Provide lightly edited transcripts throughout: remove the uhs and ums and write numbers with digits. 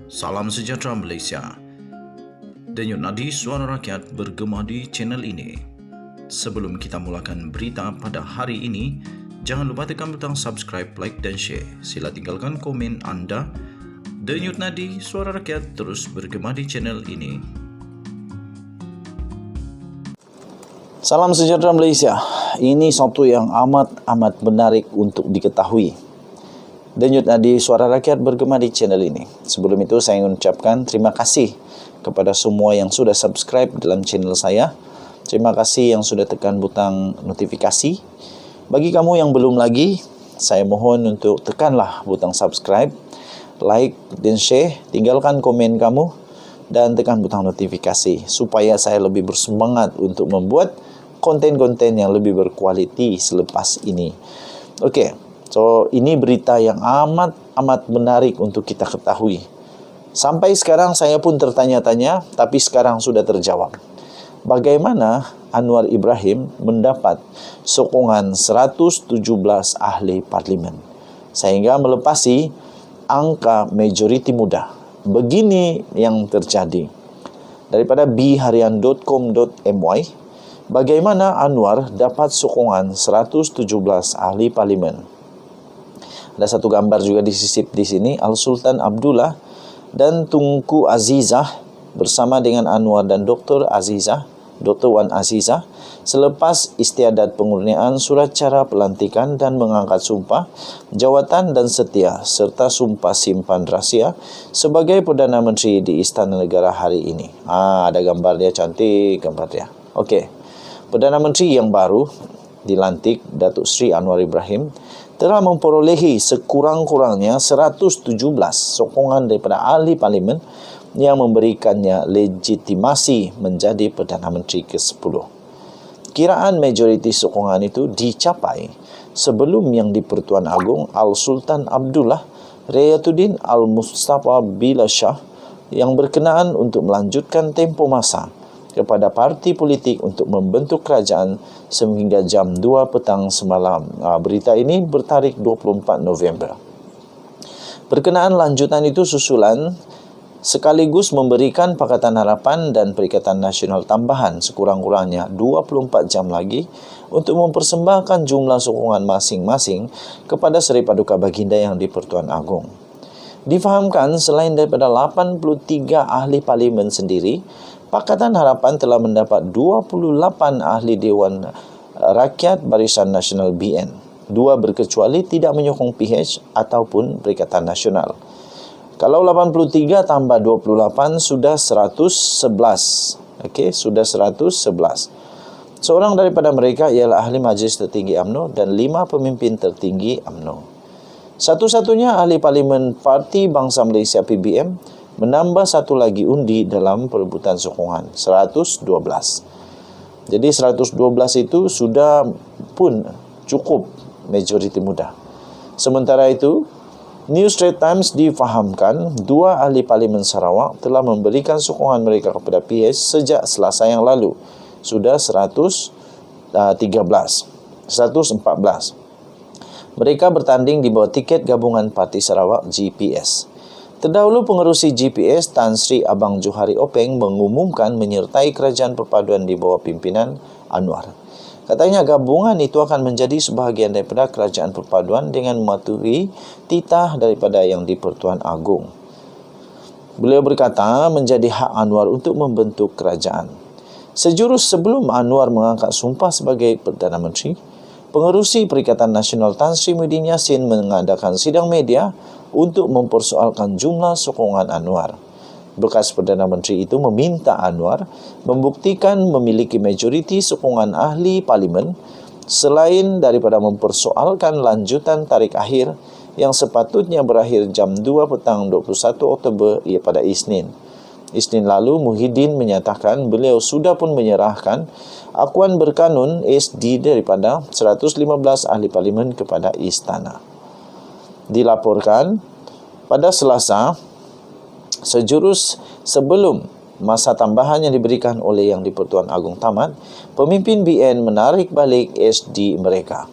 Salam sejahtera Malaysia. Denyut nadi suara rakyat bergema di channel ini. Sebelum kita mulakan berita pada hari ini, jangan lupa tekan butang subscribe, like dan share. Sila tinggalkan komen anda. Denyut nadi suara rakyat terus bergema di channel ini. Salam sejahtera Malaysia. Ini satu yang amat menarik untuk diketahui. Denyut nadi suara rakyat bergema di channel ini. Sebelum itu saya ingin ucapkan terima kasih kepada semua yang sudah subscribe dalam channel saya. Terima kasih yang sudah tekan butang notifikasi. Bagi kamu yang belum lagi, saya mohon untuk tekanlah butang subscribe, like dan share, tinggalkan komen kamu dan tekan butang notifikasi supaya saya lebih bersemangat untuk membuat konten-konten yang lebih berkualiti selepas ini. Okey. So, ini berita yang amat menarik untuk kita ketahui. Sampai sekarang saya pun tertanya-tanya, tapi sekarang sudah terjawab. Bagaimana Anwar Ibrahim mendapat sokongan 117 ahli parlimen sehingga melepasi angka majoriti mudah? Begini yang terjadi. Daripada bharian.com.my, bagaimana Anwar dapat sokongan 117 ahli parlimen? Ada satu gambar juga disisip di sini, Al-Sultan Abdullah dan Tunku Azizah bersama dengan Anwar dan Dr. Wan Azizah selepas istiadat pengurniaan surat cara pelantikan dan mengangkat sumpah jawatan dan setia serta sumpah simpan rahsia sebagai Perdana Menteri di Istana Negara hari ini. Ada gambar dia, cantik gambar dia. Okey. Perdana Menteri yang baru dilantik, Datuk Seri Anwar Ibrahim, telah memperolehi sekurang-kurangnya 117 sokongan daripada ahli parlimen yang memberikannya legitimasi menjadi Perdana Menteri ke-10. Kiraan majoriti sokongan itu dicapai sebelum yang di-Pertuan Agong Al-Sultan Abdullah Rayatuddin Al-Mustafa Billah Shah yang berkenaan untuk melanjutkan tempoh masa kepada parti politik untuk membentuk kerajaan sehingga jam 2 petang semalam. Berita ini bertarikh 24 November. Berkenaan lanjutan itu susulan sekaligus memberikan Pakatan Harapan dan Perikatan Nasional tambahan sekurang-kurangnya 24 jam lagi untuk mempersembahkan jumlah sokongan masing-masing kepada Seri Paduka Baginda yang di-Pertuan Agong. Difahamkan selain daripada 83 ahli parlimen sendiri, Pakatan Harapan telah mendapat 28 ahli Dewan Rakyat Barisan Nasional BN. 2 berkecuali tidak menyokong PH ataupun Perikatan Nasional. Kalau 83 tambah 28 sudah 111. Okey, sudah 111. Seorang daripada mereka ialah ahli Majlis Tertinggi UMNO dan 5 pemimpin tertinggi UMNO. Satu-satunya ahli parlimen Parti Bangsa Malaysia PBM menambah satu lagi undi dalam perebutan sokongan, 112. Jadi 112 itu sudah pun cukup majoriti mudah. Sementara itu, New Straits Times difahamkan 2 ahli parlimen Sarawak telah memberikan sokongan mereka kepada PH sejak Selasa yang lalu. Sudah 114. Mereka bertanding di bawah tiket gabungan Parti Sarawak GPS. Terdahulu pengerusi GPS Tan Sri Abang Johari Openg mengumumkan menyertai kerajaan perpaduan di bawah pimpinan Anwar. Katanya gabungan itu akan menjadi sebahagian daripada kerajaan perpaduan dengan mematuhi titah daripada yang di-Pertuan Agong. Beliau berkata menjadi hak Anwar untuk membentuk kerajaan. Sejurus sebelum Anwar mengangkat sumpah sebagai Perdana Menteri, pengerusi Perikatan Nasional Tan Sri Muhyiddin Yassin mengadakan sidang media untuk mempersoalkan jumlah sokongan Anwar. Bekas Perdana Menteri itu meminta Anwar membuktikan memiliki majoriti sokongan ahli parlimen selain daripada mempersoalkan lanjutan tarikh akhir yang sepatutnya berakhir jam 2 petang 21 Oktober pada Isnin. Isnin lalu Muhyiddin menyatakan beliau sudah pun menyerahkan akuan berkanun SD daripada 115 ahli parlimen kepada istana. Dilaporkan pada Selasa, sejurus sebelum masa tambahan yang diberikan oleh yang di-Pertuan Agong tamat, pemimpin BN menarik balik SD mereka.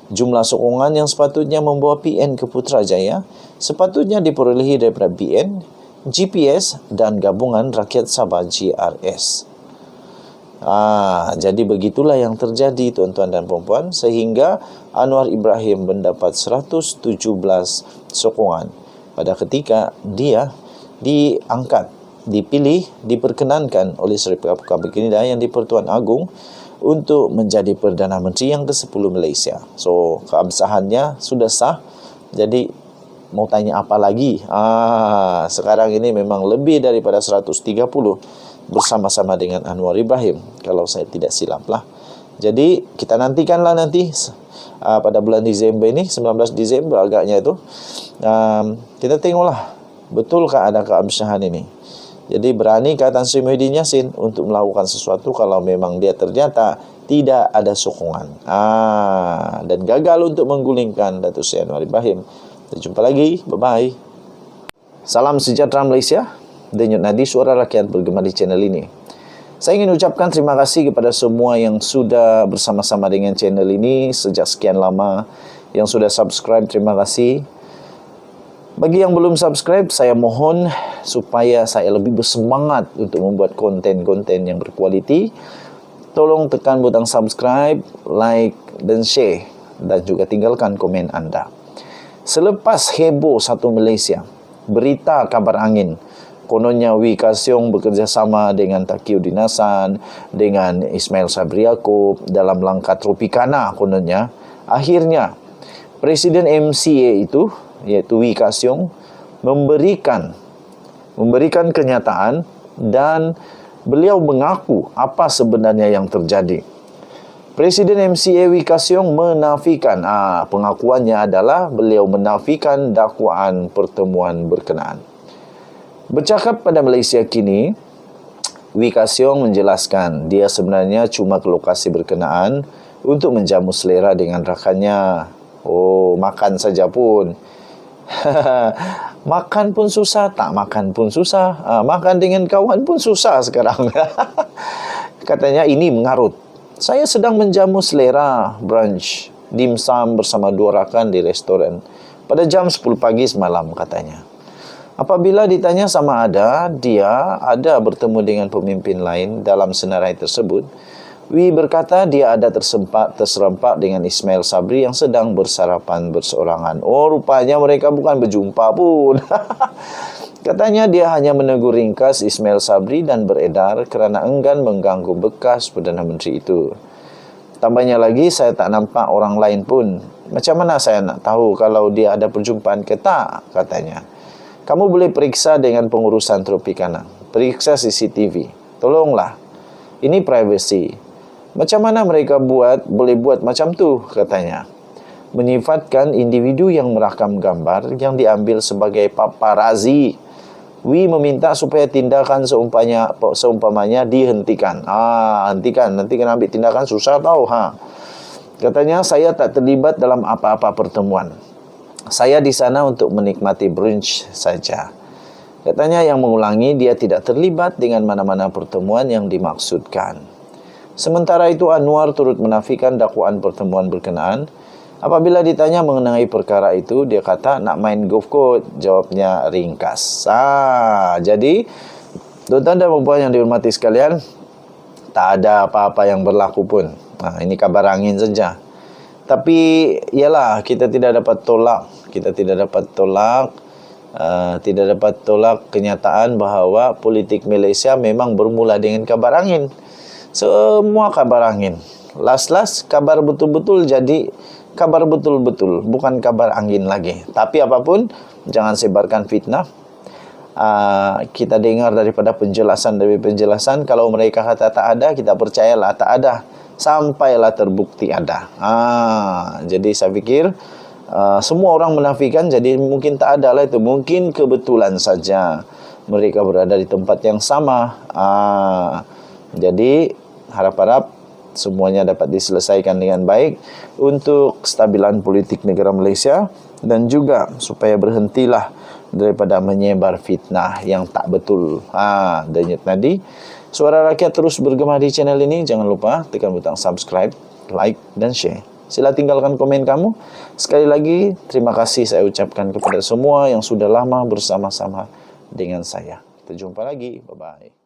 Jumlah sokongan yang sepatutnya membawa PN ke Putrajaya sepatutnya diperolehi daripada BN GPS dan Gabungan Rakyat Sabah GRS. Jadi begitulah yang terjadi tuan-tuan dan puan-puan, sehingga Anwar Ibrahim mendapat 117 sokongan pada ketika dia diangkat, dipilih, diperkenankan oleh Sri Baginda Yang di-Pertuan Agong untuk menjadi Perdana Menteri yang ke-10 Malaysia. So, keabsahannya sudah sah. Jadi mau tanya apa lagi? Sekarang ini memang lebih daripada 130 bersama-sama dengan Anwar Ibrahim, kalau saya tidak silap lah. Jadi kita nantikanlah nanti pada bulan Disember ini, 19 Disember agaknya itu, kita tengoklah betulkah ada keabsahan ini. Jadi beranikah Tan Sri Muhyiddin Yassin untuk melakukan sesuatu kalau memang dia ternyata tidak ada sokongan dan gagal untuk menggulingkan Datuk Seri Anwar Ibrahim. Kita jumpa lagi, bye-bye. Salam sejahtera Malaysia. Denyut nadi suara rakyat bergema di channel ini. Saya ingin ucapkan terima kasih kepada semua yang sudah bersama-sama dengan channel ini sejak sekian lama. Yang sudah subscribe, terima kasih. Bagi yang belum subscribe, saya mohon supaya saya lebih bersemangat untuk membuat konten-konten yang berkualiti. Tolong tekan butang subscribe, like dan share, dan juga tinggalkan komen anda. Selepas heboh satu Malaysia, berita kabar angin, kononnya Wee Ka Siong bekerjasama dengan Taqiyuddin Hasan, dengan Ismail Sabri Yaakob dalam langkah Tropicana kononnya. Akhirnya, Presiden MCA itu, iaitu Wee Ka Siong, memberikan kenyataan dan beliau mengaku apa sebenarnya yang terjadi. Presiden MCA Wee Ka Siong menafikan, pengakuannya adalah beliau menafikan dakwaan pertemuan berkenaan. Bercakap pada Malaysia kini, Wee Ka Siong menjelaskan dia sebenarnya cuma ke lokasi berkenaan untuk menjamu selera dengan rakannya. Makan saja pun. Makan pun susah, tak makan pun susah. Makan dengan kawan pun susah sekarang. Katanya ini mengarut. Saya sedang menjamu selera brunch dimsum bersama 2 rakan di restoran pada jam 10 pagi semalam, katanya. Apabila ditanya sama dia ada bertemu dengan pemimpin lain dalam senarai tersebut, Wee berkata dia ada terserempak dengan Ismail Sabri yang sedang bersarapan berseorangan. Rupanya mereka bukan berjumpa pun. Katanya dia hanya menegur ringkas Ismail Sabri dan beredar kerana enggan mengganggu bekas Perdana Menteri itu. Tambahnya lagi, saya tak nampak orang lain pun. Macam mana saya nak tahu kalau dia ada perjumpaan ke tak, katanya. Kamu boleh periksa dengan pengurusan Tropicana. Periksa CCTV. Tolonglah. Ini privasi. Macam mana mereka boleh buat macam tu, katanya. Menyifatkan individu yang merakam gambar yang diambil sebagai paparazzi. Wee meminta supaya tindakan seumpamanya dihentikan. Hentikan. Nanti kena ambil tindakan, susah tahu. Katanya, saya tak terlibat dalam apa-apa pertemuan. Saya di sana untuk menikmati brunch saja. Katanya yang mengulangi dia tidak terlibat dengan mana-mana pertemuan yang dimaksudkan. Sementara itu Anwar turut menafikan dakwaan pertemuan berkenaan. Apabila ditanya mengenai perkara itu, dia kata nak main golf course, jawabnya ringkas. Jadi tuan-tuan dan puan yang dihormati sekalian, tak ada apa-apa yang berlaku pun. Ini kabar angin saja. Tapi ialah kita tidak dapat tolak kenyataan bahawa politik Malaysia memang bermula dengan kabar angin. Semua kabar angin. Last kabar betul-betul jadi kabar betul-betul, bukan kabar angin lagi. Tapi apapun, jangan sebarkan fitnah. Kita dengar daripada penjelasan kalau mereka kata tak ada, kita percayalah tak ada sampailah terbukti ada. Jadi saya fikir semua orang menafikan, jadi mungkin tak ada lah itu. Mungkin kebetulan saja mereka berada di tempat yang sama. Jadi harap-harap semuanya dapat diselesaikan dengan baik untuk kestabilan politik negara Malaysia dan juga supaya berhentilah daripada menyebar fitnah yang tak betul. Denyut nadi suara rakyat terus bergema di channel ini. Jangan lupa tekan butang subscribe, like dan share. Sila tinggalkan komen kamu. Sekali lagi terima kasih saya ucapkan kepada semua yang sudah lama bersama-sama dengan saya. Kita jumpa lagi. Bye-bye.